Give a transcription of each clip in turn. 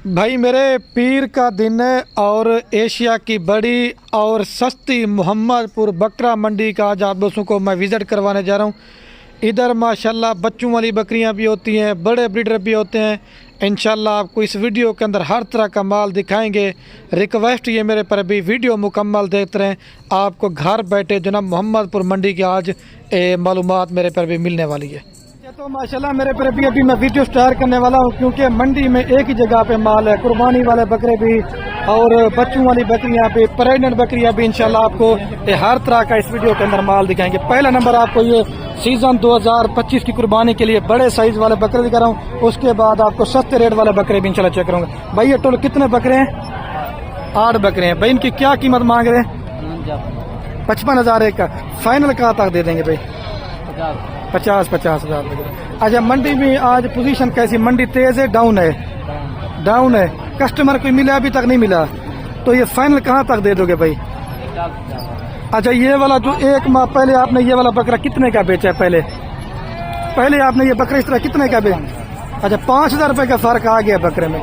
भाई मेरे पीर का दिन है और एशिया की बड़ी और सस्ती मोहम्मदपुर बकरा मंडी का आज आप दोस्तों को मैं विज़िट करवाने जा रहा हूँ। इधर माशाल्लाह बच्चों वाली बकरियाँ भी होती हैं, बड़े ब्रीडर भी होते हैं। इंशाल्लाह आपको इस वीडियो के अंदर हर तरह का माल दिखाएंगे। रिक्वेस्ट ये मेरे पर भी वीडियो मुकम्मल देखते रहें, आपको घर बैठे जो ना मोहम्मदपुर मंडी की आज मालूमात मेरे पर भी मिलने वाली है। तो माशाल्लाह मेरे पर अभी मैं वीडियो स्टार्ट करने वाला हूँ, क्योंकि मंडी में एक ही जगह पे माल है। कुर्बानी वाले बकरे भी और बच्चों वाली बकरियाँ भी, प्रेग्नेंट बकरियाँ भी इंशाल्लाह आपको हर तरह का इस वीडियो के अंदर माल दिखाएंगे। पहला नंबर आपको ये सीजन 2025 की कुर्बानी के लिए बड़े साइज वाले बकरे दिखा रहा हूँ। उसके बाद आपको सस्ते रेट वाले बकरे भी इंशाल्लाह चेक करूँगा। भाई ये टोटल कितने बकरे हैं? 8 बकरे हैं। भाई इनकी क्या कीमत मांग रहे हैं? 55,000 एक का। फाइनल कहाँ तक दे देंगे भाई? 50,000। अच्छा, मंडी में आज पोजीशन कैसी? मंडी तेज है डाउन है? डाउन है। कस्टमर कोई मिला अभी तक नहीं मिला, तो ये फाइनल कहाँ तक दे दोगे भाई? अच्छा, ये वाला जो एक माह पहले आपने ये वाला बकरा कितने का बेचा है? पहले आपने ये बकरा इस तरह कितने का बेचा? अच्छा, 5,000 रुपए का फर्क आ गया बकरे में।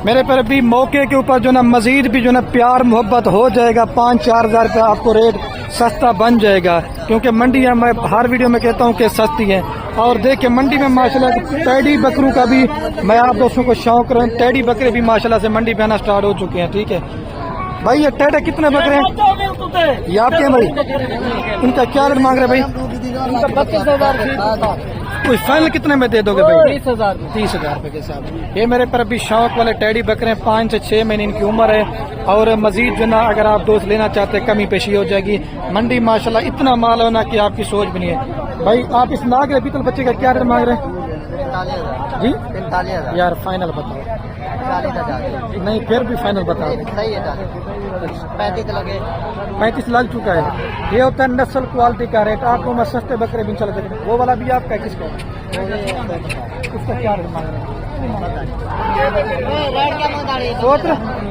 मेरे पर भी मौके के ऊपर जो ना मजीद भी जो ना प्यार मोहब्बत हो जाएगा, 5-4 हज़ार रुपये आपको रेट सस्ता बन जाएगा, क्योंकि मंडियाँ मैं हर वीडियो में कहता हूँ कि सस्ती है। और देखिए मंडी में माशाल्लाह टैडी बकरों का भी मैं आप दोस्तों को शौक रहा हूँ। टैडी बकरे भी माशाल्लाह से मंडी पे आना स्टार्ट हो चुके हैं। ठीक है भाई, ये टैडे कितने बकरे हैं ये आपके हैं भाई? इनका क्या रेट मांग रहे भाई? 32,000। कोई फाइनल कितने में दे दोगे भाई? 30,000 रुपए के साथ। ये मेरे पर अभी शौक वाले टैडी बकरे हैं, 5 से 6 महीने इनकी उम्र है। और मजीद जो ना अगर आप दोस्त लेना चाहते हैं कमी पेशी हो जाएगी। मंडी माशाल्लाह इतना माल होना कि आपकी सोच भी नहीं है। भाई आप इस नाग रहे बीतल बच्चे का क्या रेट मांग रहे हैं जी? 45,000 यार, फाइनल बताओ। 40,000 नहीं, फिर भी फाइनल बताओ। सही है, 35 लगे। 35 लग चुका है। ये होता है नस्ल क्वालिटी का रेट। आपको मैं सस्ते बकरे भी चल सकते। वो वाला भी आपका किसका? उसका क्या रेट मांग रहे हैं?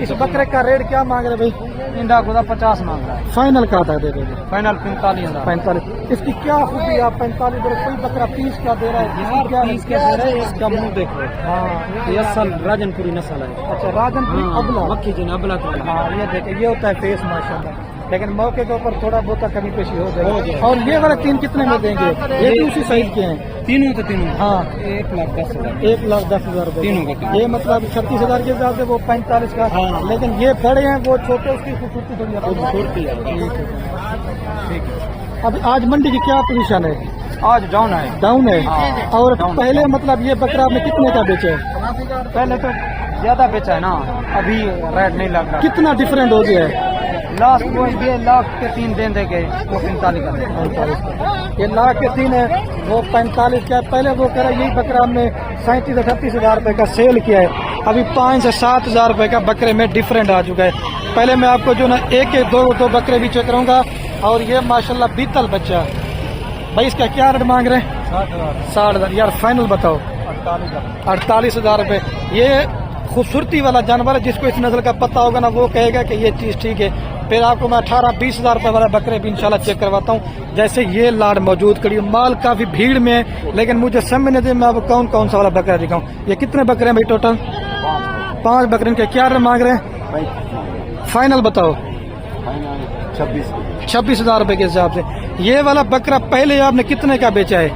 इस बकरे का रेट क्या मांग रहे भाई? इंडा को 50 मांग रहा है। फाइनल कहाँ तक दे दोगे? फाइनल 45,000। 45। इसकी क्या खूबी? आप 45 दे रहे, कोई बकरा 30 का दे रहा है? क्या 30 का दे रहा है? इसका मुंह देखो। हाँ, ये असल राजनपुरी नस्ल है। अच्छा, राजनपुरी अबला मक्खी जो अबला। हाँ, ये देखे, ये होता है फेस माशाल्लाह। लेकिन मौके के ऊपर थोड़ा बहुत कमी पेशी हो जाएगी। और ये वाले 3 कितने में देंगे? ये भी उसी साइज के हैं? तीनों के तीनों। हाँ, 1,10,000। 1,10,000 रुपए तीनों का। ये मतलब 36,000 के हिसाब से वो 45 का। हाँ। लेकिन ये बड़े हैं, वो छोटे, उसकी खूबसूरती थोड़ी है। अब आज मंडी की क्या पोजीशन है? आज डाउन है। डाउन है। हाँ। और पहले मतलब ये बकरा आपने कितने का बेचा है? पहले तो ज्यादा बेचा है ना, अभी रेट नहीं लग रहा। कितना डिफरेंट हो गया है? लास्ट वो ये लाख के 3 दे देंगे, वो 45 का। 45 ये लाख के 3 है, वो 45 का। पहले वो कह रहा यही बकरा हमने 37-38 रुपए का सेल किया है। अभी 5 से 7 हज़ार रुपए का बकरे में डिफरेंट आ चुका है। पहले मैं आपको जो ना एक दो बकरे भी चेक करूँगा। और ये माशाल्लाह बीतल बच्चा भाई, इसका क्या रेट मांग रहे हैं? 60,000। यार फाइनल बताओ। 48,000 रुपए। ये खूबसूरती वाला जानवर है, जिसको इस नस्ल का पता होगा ना वो कहेगा कि ये चीज़ ठीक है। फिर आपको मैं 18-20 हज़ार रुपए वाला बकरे भी इंशाल्लाह चेक करवाता हूँ। जैसे ये लाड मौजूद करी, माल काफी भीड़ में है, लेकिन मुझे समझ नहीं मैं आपको कौन सा वाला बकरा दिखाऊं। ये कितने बकरे हैं भाई टोटल? 5 बकरे। के क्या रेट मांग रहे हैं? फाइनल बताओ। 26,000 रुपए के हिसाब से। ये वाला बकरा पहले आपने कितने का बेचा है?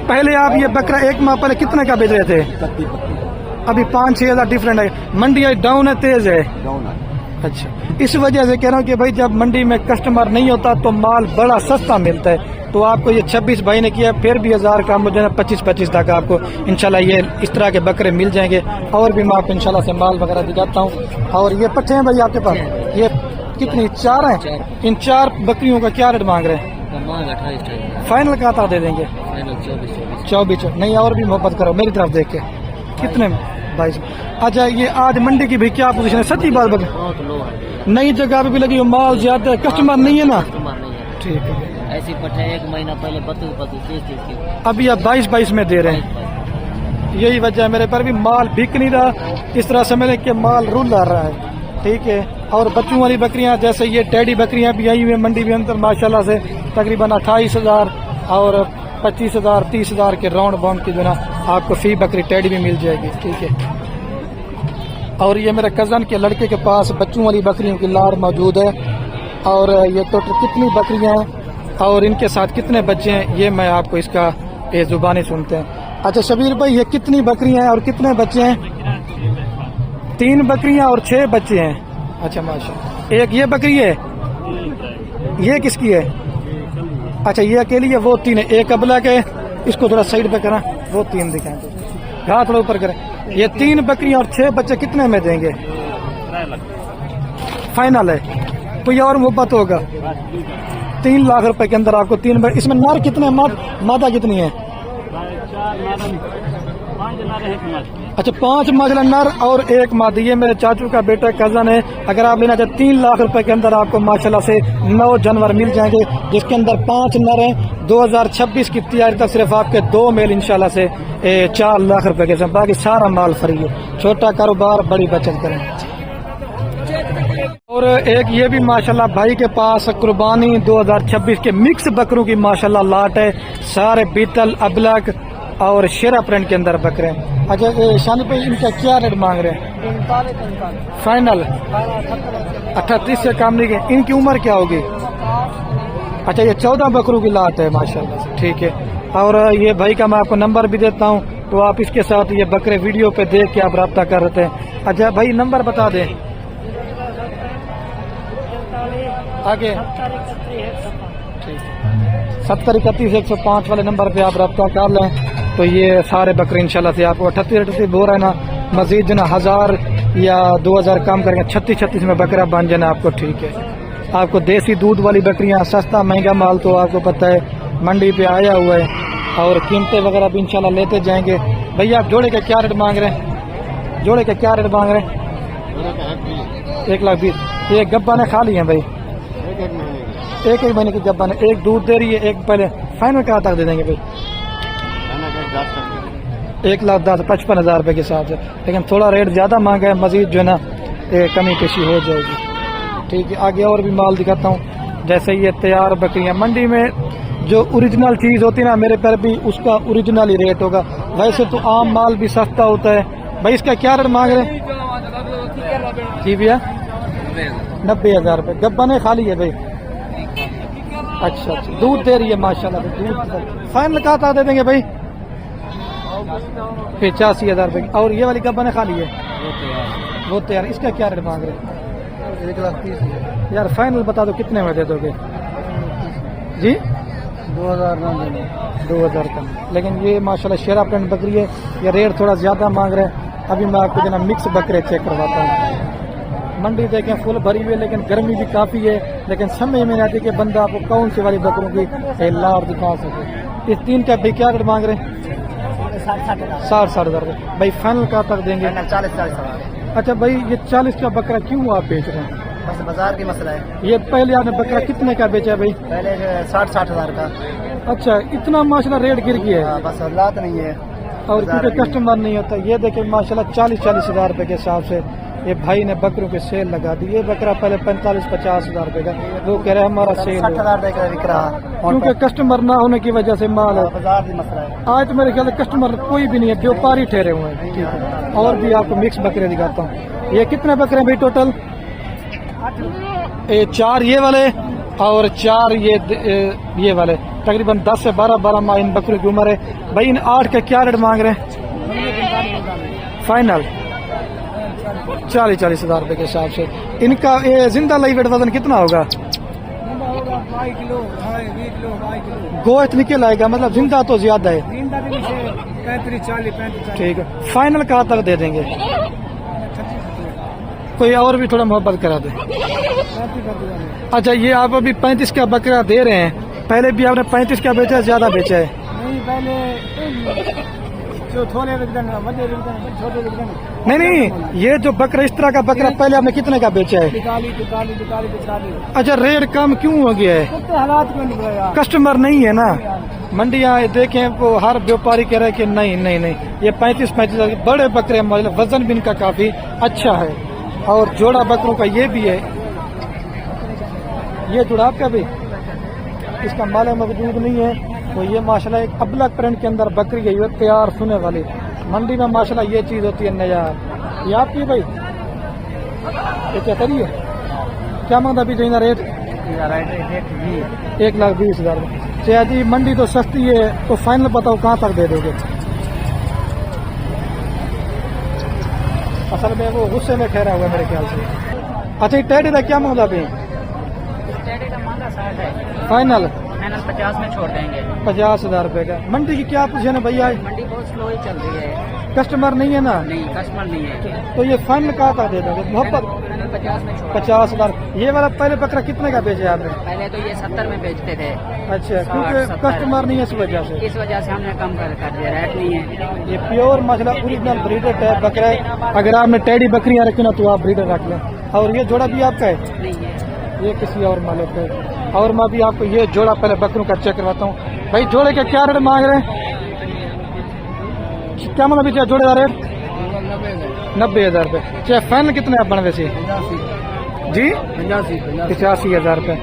पहले आप ये बकरा एक माह पहले कितने का बेच रहे थे? अभी 5-6 हज़ार डिफरेंट है। मंडी डाउन है, तेज है? डाउन है। अच्छा, इस वजह से कह रहा हूँ कि भाई जब मंडी में कस्टमर नहीं होता तो माल बड़ा सस्ता मिलता है। तो आपको ये 26 भाई ने किया, फिर भी 1000 का मुझे 25-25 तक आपको इंशाल्लाह ये इस तरह के बकरे मिल जाएंगे। और भी मैं आपको इंशाल्लाह से माल वगैरह दिखाता हूँ। और ये पट्टे हैं भाई आपके पास? ये कितनी? 4 हैं। इन 4 बकरियों का क्या रेट मांग रहे हैं? फाइनल कहाँ तक दे देंगे? 24। नहीं, और भी मोहब्बत करो मेरी तरफ देख के। कितने? 22। अच्छा, ये आज मंडी की भी क्या पोजीशन है? सच्ची बात बता, नई जगह पे भी लगी हो, माल ज्यादा है, कस्टमर नहीं है ना? ठीक है। ऐसी पट्टे 1 महीना पहले 32-30 अभी आप 22 में दे रहे हैं। यही वजह है, मेरे पर भी माल बिक नहीं रहा। इस तरह समझ के माल रुल आ रहा है। ठीक है। और बच्चों वाली बकरियां, जैसे ये टैडी बकरियां भी आई हुई है मंडी के अंदर माशाल्लाह से, तकरीबन 28,000 और 25,000 30,000 के राउंड बाउंड की जो ना आपको फी बकरी टैडी भी मिल जाएगी। ठीक है। और ये मेरे कज़न के लड़के के पास बच्चों वाली बकरियों की लार मौजूद है। और ये टोटल कितनी बकरियां हैं और इनके साथ कितने बच्चे हैं ये मैं आपको इसका ये जुबानी सुनते हैं। अच्छा शबीर भाई, ये कितनी बकरियां हैं और कितने बच्चे हैं? 3 बकरियां और 6 बच्चे हैं। अच्छा माशाल्लाह। एक ये बकरी है, ये किसकी है? अच्छा ये अकेली है, वो 3 है। एक अबला के, इसको थोड़ा साइड पे करा, वो 3 दिखाएं तो घाट थोड़ा ऊपर करें। ये 3 बकरियां और 6 बच्चे कितने में देंगे? फाइनल है? कोई और मुहब्बत होगा? 3 लाख रुपए के अंदर आपको 3 इसमें नर कितने, मादा कितनी है? अच्छा 5 माशाल्लाह नर और 1 मादी। ये मेरे चाचू का बेटा कजन है। अगर आप लेना चाहते 3 लाख रुपए के अंदर आपको माशाल्लाह से 9 जानवर मिल जाएंगे, जिसके अंदर 5 नर हैं। 2026 की तैयारी तक सिर्फ आपके 2 मेल इंशाल्लाह से 4 लाख रुपए के, बाकी सारा माल फ्री है। छोटा कारोबार, बड़ी बचत करें। और एक ये भी माशाल्लाह भाई के पास कुर्बानी 2026 के मिक्स बकरों की माशाल्लाह लाट है। सारे बीतल, अबलक और शेरा प्रिंट के अंदर बकरे हैं। अच्छा शानी भाई, इनका क्या रेट मांग रहे हैं? फाइनल 38 से कम नहीं है। इनकी उम्र क्या होगी? अच्छा ये 14 बकरों की लाट है माशाल्लाह से, ठीक है। और ये भाई का मैं आपको नंबर भी देता हूँ, तो आप इसके साथ ये बकरे वीडियो पे देख के आप रब्ता कर रहे हैं। अच्छा भाई नंबर बता दें आगे। 70 31 105 वाले नंबर पे आप रब्ता कर लें, तो ये सारे बकरे इंशाल्लाह से आपको 38 बोल रहे ना, मजीद जो ना 1000 या 2000 कम करेंगे, 36 में बकरा बन जाना आपको, ठीक है। आपको देसी दूध वाली बकरियां, सस्ता महंगा माल तो आपको पता है मंडी पे आया हुआ है, और कीमतें वगैरह भी इंशाल्लाह लेते जाएंगे। भैया आप जोड़े का क्या रेट मांग रहे हैं? जोड़े का क्या रेट मांग रहे हैं? 1,20,000। ये गब्बा ने खा ली है भाई, एक महीने की गब्बा ने, एक दूध दे रही है, एक पहले। फाइनल कहाँ तक दे देंगे भाई? 1,10,55,000 रुपए के हिसाब से, लेकिन थोड़ा रेट ज्यादा मांगा है, मजीद जो है ना कमी पेशी हो जाएगी, ठीक है। आगे और भी माल दिखाता हूँ, जैसे ये तैयार बकरियां। मंडी में जो ओरिजिनल चीज होती है ना, मेरे पर भी उसका ओरिजिनल ही रेट होगा। वैसे तो आम माल भी सस्ता होता है। भाई इसका क्या रेट मांग रहे हैं? जी भैया 90,000 रुपए। गब्बा ने खाली है भाई। अच्छा दूध दे रही है माशाल्लाह। दूध फाइनल कहाँ तक दे देंगे भाई? 85,000 रुपए। और ये वाली गब्बा ने खाली है, वो तैयार। इसका क्या रेट मांग रहे हैं? 1,30,000 यार। फाइनल बता दो कितने में दे दोगे जी? 2,000 कम। लेकिन ये माशाल्लाह शेरा प्रिंट बकरी है, ये रेट थोड़ा ज्यादा मांग रहे हैं। अभी मैं आपको देना मिक्स बकरे चेक करवाता हूँ। मंडी देखें फुल भरी हुई है, लेकिन गर्मी भी काफी है, लेकिन समझ में नहीं आती कि बंदा आपको कौन सी वाली बकरों की लाभ दिखा सके। इस 3 का भाई क्या रेट मांग रहे हैं? 60,000 रुपए। भाई फाइनल कहाँ तक देंगे? 40,000। अच्छा भाई ये 40 का बकरा क्यों आप बेच रहे हैं? बस बाजार की मसला है। ये पहले आपने बकरा कितने का बेचा भाई? पहले 60,000 का। अच्छा इतना माशाल्लाह रेट गिर गया है? बस हालात नहीं है, और क्योंकि कस्टमर नहीं होता। ये देखे माशाल्लाह 40,000 रुपए के हिसाब से ये भाई ने बकरों के सेल लगा दी। ये बकरा पहले 45-50,000 रुपए का, वो कह रहे हमारा सेल 60,000 का बिक रहा, क्योंकि कस्टमर ना होने की वजह से माल है। बाजार की मसला है। आज तो मेरे ख्याल से कस्टमर कोई भी नहीं है, व्यापारी ठहरे हुए हैं, ठीक है। और भी आपको मिक्स बकरे दिखाता हूँ। ये कितने बकरे भाई टोटल? 4 ये वाले और 4 ये वाले, तकरीबन 10 से 12 माह इन बकरों की उम्र है। भाई इन 8 का क्या रेट मांग रहे हैं? फाइनल 40,000 रुपए के हिसाब से। इनका ये जिंदा लाइव वेट वजन कितना होगा? 2 किलो, 2 किलो गोश्त निकल आएगा, मतलब जिंदा तो ज्यादा है। 35-40-35। ठीक है। फाइनल कहाँ तक दे देंगे? कोई और भी थोड़ा मोहब्बत करा दे। अच्छा ये आप अभी 35 का बकरा दे रहे हैं, पहले भी आपने 35 का बेचा है, ज्यादा बेचा है? नहीं पहले जो थोड़े छोटे नहीं, ये जो बकरा, इस तरह का बकरा पहले आपने कितने का बेचा है? 45। अच्छा रेट कम क्यों हो गया है? हालात क्यों निकले यार? कस्टमर नहीं है ना। मंडियाँ देखें वो हर व्यापारी कह रहे हैं कि नहीं ये 35 बड़े बकरे, मतलब वजन भी इनका काफी अच्छा है, और जोड़ा बकरों का ये भी है। ये जुड़ाव का भी इसका माल मौजूद नहीं है। तो ये माशाल्लाह एक अबला प्रिंट के अंदर बकरी है, ये तैयार सुने वाली। मंडी में माशाल्लाह ये चीज होती है नया। ये आपकी भाई ये चतरी है, क्या मांगता पीछे इधर रेट? 1,20,000। चाचा जी मंडी तो सस्ती है, तो फाइनल बताओ कहाँ तक दे दोगे? असल में वो गुस्से में ठहरा हुआ है मेरे ख्याल से। अच्छा ये टेडी का क्या मांगता अभी? टेडी का मांगा 60 है, फाइनल 50 में छोड़ देंगे। 50,000 रुपए का। मंडी की क्या पोजीशन है भैया? मंडी बहुत स्लो ही चल रही है, कस्टमर नहीं है ना? नहीं कस्टमर नहीं है। तो ये फाइनल कहाँ तक दे दोगे? मोहब्बत 50 में छोड़। 50,000। ये वाला पहले बकरा कितने का बेचे आपने? पहले तो ये 70 में बेचते थे। अच्छा, क्योंकि 60, कस्टमर नहीं है इस वजह से। इस वजह से हमने कम कर दिया, रेट नहीं है। ये प्योर मसला ओरिजिनल ब्रीडर टाइप बकरा है। अगर आपने टेडी बकरियां रखी ना तो आप ब्रीडर रख लें। और ये जोड़ा भी आपका है? नहीं है, ये किसी और मालिक है। और मैं भी आपको ये जोड़ा पहले बकरों का चेक करवाता हूँ। भाई जोड़े का क्या रेट मांग रहे हैं? क्या मतलब भी जोड़े का रेट? 90,000 रुपये। चाहे फाइनल कितने आप बने वैसे? जी 85,000 रुपये।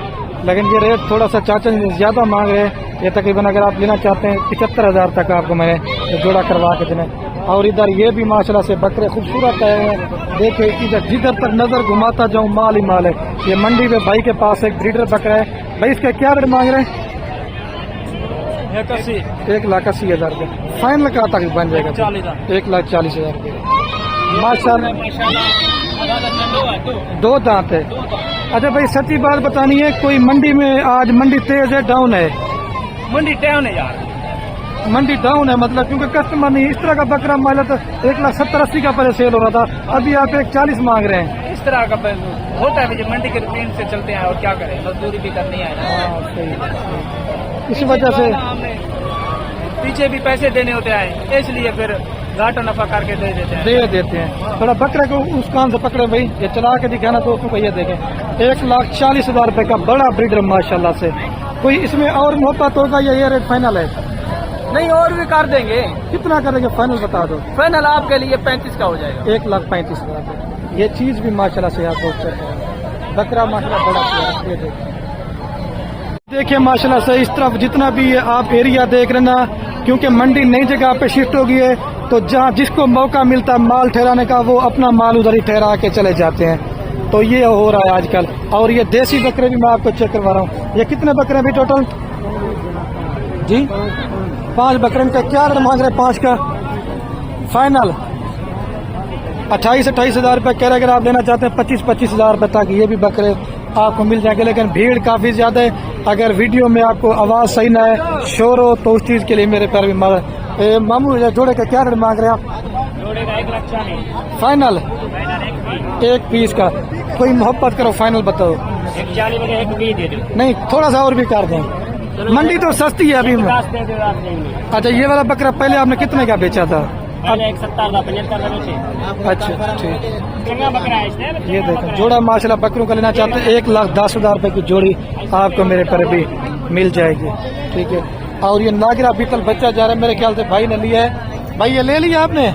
लेकिन ये रेट थोड़ा सा चाचा जी ज्यादा मांग रहे हैं। ये तकरीबन अगर आप लेना चाहते हैं 75,000 तक आपको मैंने जोड़ा करवा के देना। और इधर ये भी माशाल्लाह से बकरे खूबसूरत है। देखिए इधर जिधर तक नजर घुमाता जाऊँ माल ही माल है। ये मंडी में भाई के पास एक ब्रीडर बकरा है। भाई इसका क्या रेट मांग रहे हैं? 1,80,000 रुपये। फाइनल कहाँ तक बन जाएगा? 1,40,000 रुपये। माशाल्लाह 2 दांत है। अच्छा भाई सच्ची बात बतानी है, कोई मंडी में आज मंडी तेज है डाउन है? मंडी डाउन है यार, मंडी डाउन है मतलब क्योंकि कस्टमर नहीं। इस तरह का बकरा माला तो 1,70,80 का पहले सेल हो रहा था, अभी आप 1,40 मांग रहे हैं। इस तरह का होता है। मंडी के रूटीन से चलते हैं और क्या करें, मजदूरी भी करनी है। इस वजह से पीछे भी पैसे देने होते हैं, इसलिए फिर घाटा नफा करके दे देते हैं। थोड़ा बकरे को उस कान से पकड़े भाई, ये चला के दिखाना दोस्तों को। ये देखें 1,40,000 रुपए का बड़ा ब्रीडर माशाल्लाह से। कोई इसमें और मोहब्बत होगा या ये रेट फाइनल है? नहीं और भी कर देंगे। कितना करेंगे फाइनल बता दो? फाइनल आपके लिए 35 का हो जाएगा। 1,35,000 रुपए। ये चीज भी माशाल्लाह से आपको बकरा माशाल्लाह बड़ा प्यारा। देखिए माशाल्लाह से इस तरफ जितना भी आप एरिया देख रहे ना, क्योंकि मंडी नई जगह पे शिफ्ट हो गई है, तो जहाँ जिसको मौका मिलता है माल ठहराने का वो अपना माल उधर ही ठहरा के चले जाते हैं। तो ये हो रहा है आजकल। और ये देसी बकरे भी मैं आपको चेक करवा रहा हूँ। ये कितने बकरे भी टोटल? जी 5 बकरे का क्या रेट मांग रहे हैं? 5 का फाइनल 28,000 रुपये कह रहे। अगर आप लेना चाहते हैं 25,000 रुपये तक ये भी बकरे आपको मिल जाएंगे। लेकिन भीड़ काफी ज्यादा है। अगर वीडियो में आपको आवाज सही ना है, शोर हो, तो उस चीज के लिए मेरे पैर भी मामू जोड़े का क्या रेट मांग रहे हैं आप? जोड़े का 1,40,000 फाइनल 1 पीस का। कोई मोहब्बत करो, फाइनल बताओ। 1,40,000 में 1,20,000 दे दो। नहीं थोड़ा सा और भी कर दें, मंडी तो सस्ती है अभी। अच्छा ये वाला बकरा पहले आपने कितने का बेचा था? पहले 1,70,000 का 75,000 का बेचे। अच्छा ठीक। चंगा बकरा है इसने। ये देखो जोड़ा माशाल्लाह बकरों का लेना चाहते हैं 1,10,000 रुपए की जोड़ी आपको मेरे पर भी मिल जाएगी। ठीक है। और ये नागरा बीतल बच्चा जा रहा है, मेरे ख्याल से भाई ने लिया है। भाई ये ले लिया आपने?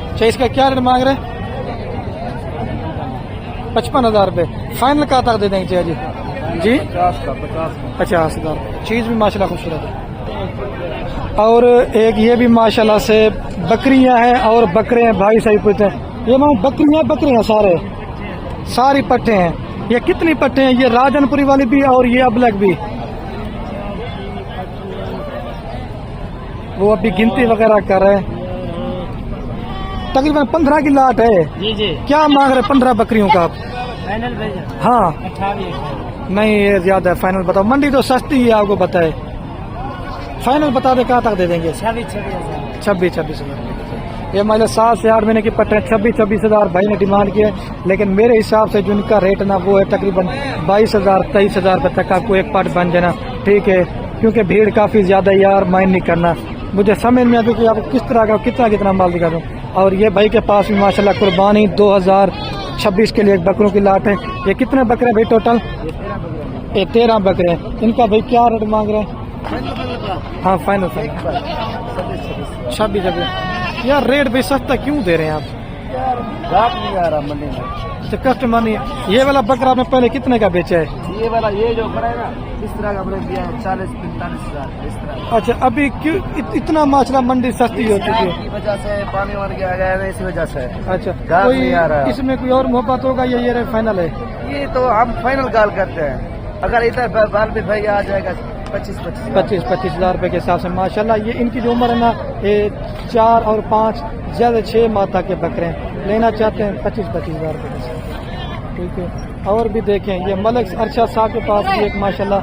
अच्छा इसका क्या रेट मांग रहे हैं? 55,000 रुपये। फाइनल कहाँ तक दे देंगे चाचा जी? जी 50,000। चीज भी माशाल्लाह खूबसूरत है। और एक ये भी माशाल्लाह से बकरियां हैं और बकरे हैं। भाई सही पूछते हैं, ये बकरियां सारी पट्टे हैं। ये कितनी पट्टे हैं? ये राजनपुरी वाली भी और ये अबलग भी। वो अभी गिनती वगैरह कर रहे हैं। तकरीबन 15 की लाट है। जी जी। क्या मांग रहे 15 बकरियों का आप? फाइनल हाँ 28,000। नहीं ये ज्यादा है। फाइनल बताओ। मंडी तो सस्ती है आपको बताए। फाइनल बता दे कहाँ तक दे देंगे? 26,000। ये मतलब 7 से 8 महीने की पट्टे 26,000 भाई ने डिमांड किया। लेकिन मेरे हिसाब से जो इनका रेट ना वो है तकरीबन 22,000 23,000 रुपये तक आपको एक पट बन जाना। ठीक है, क्योंकि भीड़ काफी ज्यादा यार माइंड नहीं करना। मुझे समझ में आता कि आपको किस तरह का कितना माल दिखा दूँ। और ये भाई के पास भी माशाल्लाह कुर्बानी 2026 के लिए एक बकरों की लाट है। ये कितने बकरे भाई टोटल? ये 13 बकरे हैं। इनका भाई क्या रेट मांग रहे हैं? हाँ फाइनल 26 यार। रेट भी सस्ता क्यों दे रहे हैं आप? रात नहीं आ रहा मंडी में। कस्टमर नहीं। ये वाला बकरा आपने पहले कितने का बेचा है? ये वाला ये जो खड़ा है ना, इस तरह का हमने दिया है 40-45 हजार इस तरह। अच्छा, अभी क्यों इतना माशा मंडी सस्ती हो चुकी है? की वजह से पानी वार के आ गया है, इसी वजह से। अच्छा, गाल कोई नहीं आ रहा। इसमें कोई और मोहब्बत होगा या ये फाइनल है? ये तो हम फाइनल कॉल करते हैं, अगर इधर बाल भी भाई आ जाएगा 25 हजार रुपए के हिसाब से माशाल्लाह। ये इनकी जो उम्र है ना, ये 4 और 5 ज्यादा 6 माह तक के बकरे हैं, लेना चाहते हैं 25 हजार रुपए के साथ। ठीक है, और भी देखें, ये मलिक अरशद साहब के पास भी एक माशाल्लाह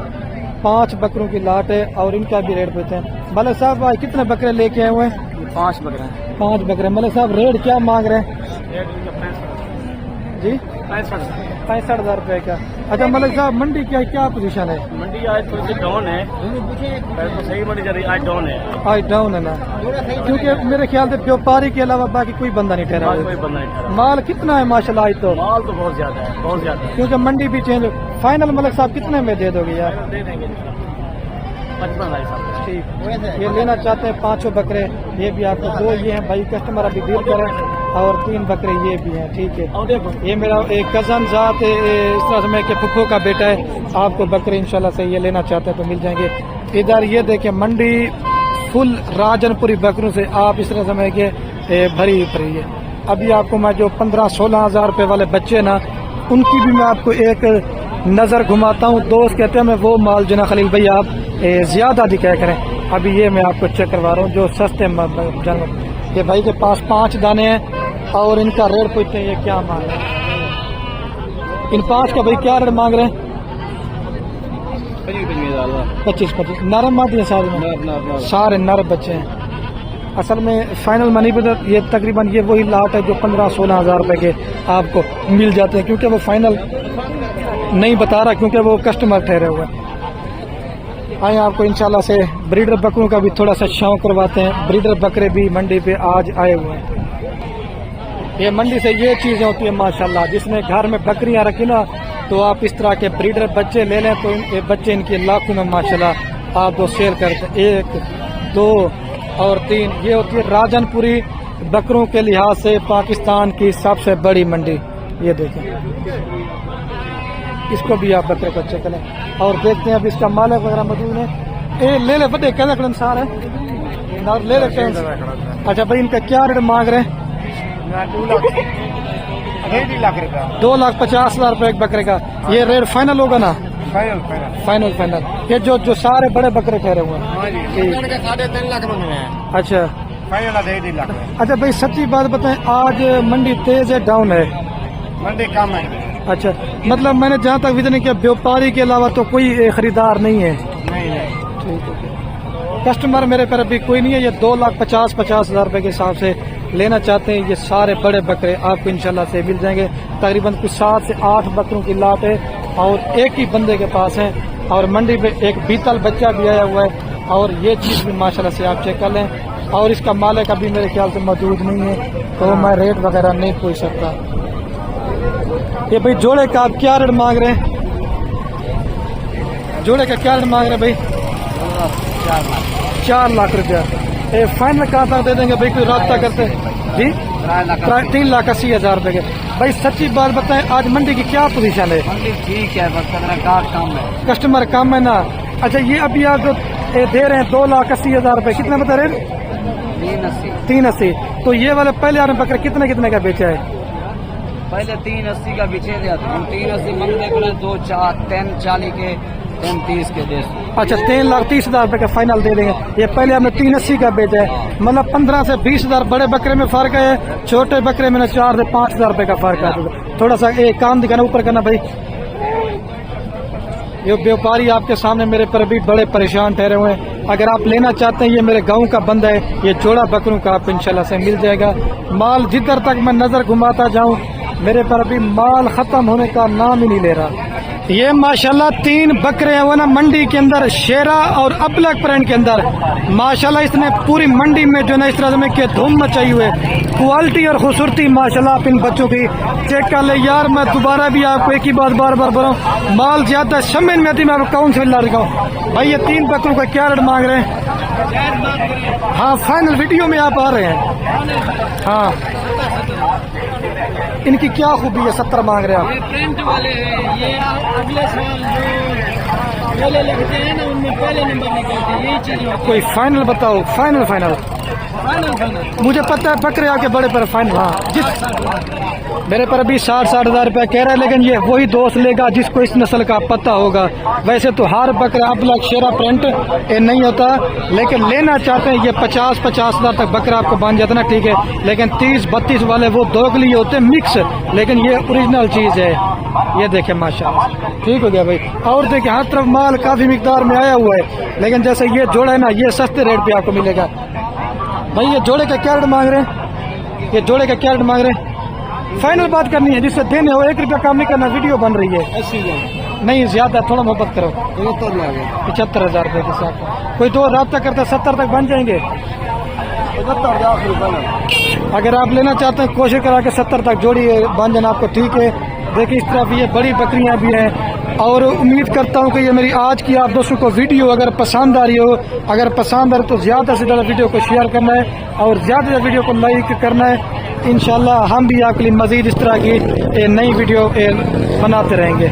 5 बकरों की लाट है और इनका भी रेट पूछते हैं। मलिक साहब भाई कितने बकरे लेके आए हुए हैं? 5 बकरे। 5 बकरे। मलिक साहब रेट क्या मांग रहे हैं जी? 65,000 रुपए का। अच्छा मलिक साहब, मंडी क्या पोजीशन है? मंडी आज थोड़ी सी डाउन है, तो सही मंडी चल रही है, आज डाउन है। आज डाउन है ना, क्योंकि मेरे ख्याल से व्यापारी के अलावा बाकी कोई बंदा नहीं ठहरा आज हुआ। कोई बंदा नहीं ठहरा। माल कितना है माशाल्लाह आज तो? माल तो बहुत ज्यादा है, बहुत ज्यादा है। क्योंकि मंडी भी चेंज। फाइनल मलिक साहब कितने में दे दोगे यार? दे देंगे 55,000। ठीक, ये लेना चाहते हैं 5 बकरे, ये भी आपको 2 ये हैं भाई, कस्टमर अभी डील करें, और 3 बकरे ये भी हैं। ठीक है, और देखो ये मेरा एक कजन जात है, इस तरह से मैं के फुफ्फो का बेटा है। आपको बकरे इंशाल्लाह से ये लेना चाहते हैं तो मिल जाएंगे। इधर ये देखें, मंडी फुल राजनपुरी बकरों से आप इस तरह समय के भरी भरी है। अभी आपको मैं जो 15-16 हजार रुपए वाले बच्चे ना, उनकी भी मैं आपको एक नजर घुमाता हूँ। दोस्त कहते हैं मैं वो माल जना खलील भाई आप ज्यादा दिखाया करें। अभी ये मैं आपको चेक करवा रहा हूँ जो सस्ते जानवर। ये भाई के पास 5 दाने हैं और इनका रेट पूछते हैं ये क्या मांग रहे हैं। इन 5 का भाई क्या रेट मांग रहे हैं? 25 नरम मादी है सारे में, सारे नर बच्चे हैं। असल में फाइनल मनी पे ये तकरीबन ये वही लाट है जो 15-16 हजार रुपए के आपको मिल जाते हैं, क्योंकि वो फाइनल नहीं बता रहा, क्योंकि वो कस्टमर ठहरे हुए हैं। आए आपको इंशाल्लाह से ब्रीडर बकरों का भी थोड़ा सा शौक करवाते हैं। ब्रीडर बकरे भी मंडी पे आज आए हुए हैं। ये मंडी से ये चीजें होती है माशाल्लाह, जिसने घर में बकरियां रखी ना, तो आप इस तरह के ब्रीडर बच्चे ले लें तो ये बच्चे इनके लाखों में माशाल्लाह आपको सेल करते हैं। 1, 2 और 3। ये होती है राजनपुरी बकरों के लिहाज से पाकिस्तान की सबसे बड़ी मंडी। ये देखें, इसको भी आप बकरे को चेक करें और देखते हैं अब इसका मालिक वगैरह मौजूद है। ले ले बड़े कहना अनुसार है और ले लेते हैं। अच्छा भाई, इनका क्या रेट मांग रहे हैं? 2,50,000 रुपए एक बकरे का। ये रेट फाइनल होगा ना? फाइनल। ये जो सारे बड़े बकरे ठहरे हुए हैं। 3.5 लाख में है। अच्छा फाइनल 1.5 लाख। अच्छा भाई, सच्ची बात बताएं, आज मंडी तेज है डाउन है? मंडी कम है। अच्छा, मतलब मैंने जहाँ तक विजन किया, व्यापारी के अलावा तो कोई खरीदार नहीं है? नहीं। ठीक है, कस्टमर मेरे पर अभी कोई नहीं है। ये 2,50,000 रुपए के हिसाब से लेना चाहते हैं। ये सारे बड़े बकरे आपको इंशाल्लाह से मिल जाएंगे। तकरीबन कुछ 7 से 8 बकरों की लाट है और एक ही बंदे के पास है। और मंडी पे एक बीतल बच्चा भी आया हुआ है और ये चीज भी माशाल्लाह से आप चेक कर लें। और इसका मालिक अभी मेरे ख्याल से मौजूद नहीं है, तो मैं रेट वगैरह नहीं पूछ सकता। ये भाई जोड़े का आप क्या रेट मांग रहे हैं? जोड़े का क्या रेट मांग रहे हैं भाई? 4 लाख रुपया। फाइनल कहाँ तक दे देंगे भाई? कोई रास्ता करते जी? 3,80,000 रुपए के। भाई सच्ची बात बताएं, आज मंडी की क्या पोजीशन है? मंडी ठीक है, बस कम है, कस्टमर कम है ना? अच्छा, ये अभी आप जो दे रहे हैं 2,80,000 रुपए, कितना बता रहे हैं? 380। तो ये वाले पहले आपने बकरा कितने का बेचा है? पहले 380 का बिछे थे, हम 380 मंगने को 2-340 के 330 के दे। अच्छा, 3,30,000 रुपए का फाइनल दे देंगे। ये पहले हमने 380 का बेचा है, मतलब 15 से 20,000 बड़े बकरे में फर्क है, छोटे बकरे में 4 से 5,000 रुपए का फर्क है। थोड़ा सा एक काम दिखाना, ऊपर करना भाई। ये व्यापारी आपके सामने मेरे पर भी बड़े परेशान ठहरे हुए हैं। अगर आप लेना चाहते हैं, ये मेरे गांव का बंदा है, ये जोड़ा बकरों का आपको इंशाल्लाह से मिल जाएगा। माल जिधर तक मैं नजर घुमाता जाऊं, मेरे पर अभी माल खत्म होने का नाम ही नहीं ले रहा। ये माशाल्लाह 3 बकरे हैं वो ना मंडी के अंदर, शेरा और अबलग ब्रांड के अंदर। माशाल्लाह इसने पूरी मंडी में जो ना इस तरह से के धूम मचाई हुए। क्वालिटी और खूबसूरती माशाल्लाह आप इन बच्चों की चेक कर ले यार। मैं दोबारा भी आपको एक ही बात बार बार बोल रहा हूँ, माल ज्यादा समझ में आती, मैं आपको कौन से ला रहा हूँ भाई। ये 3 बकरों का क्या रेट मांग रहे हैं? हाँ, फाइनल वीडियो में आप आ रहे हैं। हाँ इनकी क्या खूबी है 70 मांग रहे हैं ये प्रिंट वाले हैं, ये अगले साल जो मेले लगते हैं ना उनमें पहले नंबर निकलते हैं, यही चीज आप? कोई फाइनल बताओ, फाइनल फाइनल। फाइनल मुझे पता है बकरे आके बड़े पर फाइनल, हाँ जिस मेरे पर अभी 60-60 हज़ार रुपया कह रहा है, लेकिन ये वही दोस्त लेगा जिसको इस नस्ल का पता होगा। वैसे तो हर बकरा अब शेरा प्रिंट ये नहीं होता, लेकिन लेना चाहते हैं ये 50-50 हज़ार तक बकरा आपको बन जाता ना, ठीक है। लेकिन 30-32 वाले वो दोगली होते हैं मिक्स, लेकिन ये ओरिजिनल चीज है। ये देखे माशाल्लाह, ठीक हो गया भाई। और देखिए हर तरफ माल काफी मिकदार में आया हुआ है, लेकिन जैसे ये जोड़ा है ना, ये सस्ते रेट पे आपको मिलेगा भाई। ये जोड़े का क्या रेट मांग रहे हैं, ये जोड़े का क्या रेट मांग रहे हैं? फाइनल बात करनी है, जिससे देने हो 1 रुपया कम नहीं करना, वीडियो बन रही है। 80 नहीं ज्यादा, थोड़ा मोहब्बत करो। 75 हज़ार रुपये के साथ कोई दो रब्ता करता 70 तक बन जाएंगे। अगर आप लेना चाहते हैं कोशिश करा के 70 तक जोड़ी बन जाना आपको, ठीक है। देखिए इस तरफ ये बड़ी बकरियां भी हैं, और उम्मीद करता हूं कि ये मेरी आज की आप दोस्तों को वीडियो अगर पसंद आ रही हो, अगर पसंद आ रही तो ज़्यादा से ज़्यादा वीडियो को शेयर करना है और ज़्यादा से ज़्यादा वीडियो को लाइक करना है। इंशाल्लाह हम भी आपके लिए मज़ीद इस तरह की नई वीडियो बनाते रहेंगे।